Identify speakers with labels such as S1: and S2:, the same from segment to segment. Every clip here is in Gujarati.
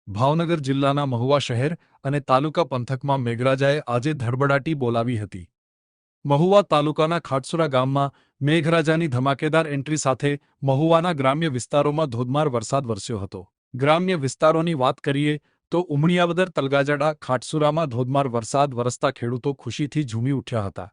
S1: ભાવનગર જિલ્લાના મહુવા શહેર અને તાલુકા પંથકમાં મેઘરાજાએ આજે ધડબડાટી બોલાવી હતી। મહુવા તાલુકાના ખાટસુરા ગામમાં મેઘરાજાની ધમાકેદાર એન્ટ્રી સાથે મહુવાના ગ્રામ્ય વિસ્તારોમાં ધોધમાર વરસાદ વરસ્યો હતો। ગ્રામ્ય વિસ્તારોની વાત કરીએ તો ઉમણિયાવદર, તલગાજડા, ખાટસુરામાં ધોધમાર વરસાદ વરસતા ખેડૂતો ખુશીથી ઝૂમી ઉઠ્યા હતા।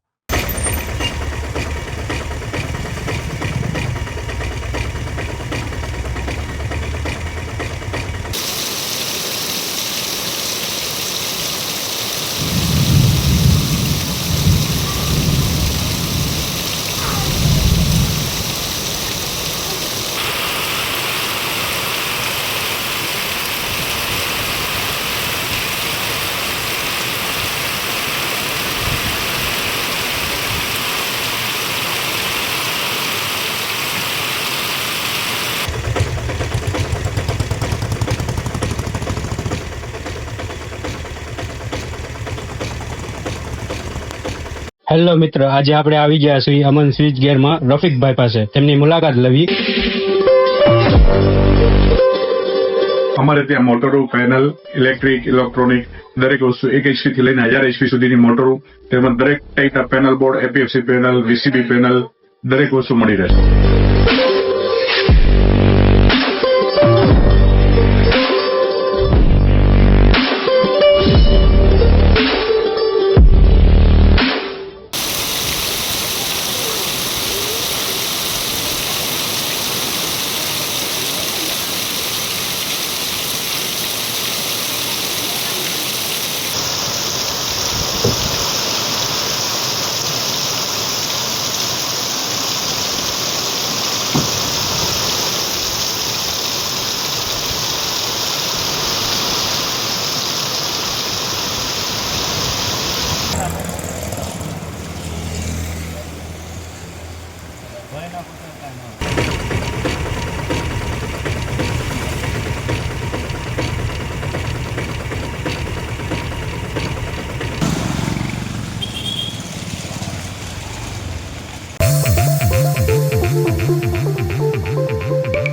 S2: હેલો મિત્ર, આજે આપણે આવી ગયા છીએ અમન સ્વિચ ગેરમાં રફીકભાઈ પાસે તેમની મુલાકાત લેવી।
S3: અમારે ત્યાં મોટરો, પેનલ, ઇલેક્ટ્રિક, ઇલેક્ટ્રોનિક દરેક વસ્તુ 1 HP થી લઈને 1000 HP સુધીની મોટરો તેમજ દરેક ટાઈપના પેનલ બોર્ડ, એપીએફસી પેનલ, વીસીબી પેનલ દરેક વસ્તુ મળી રહેશે।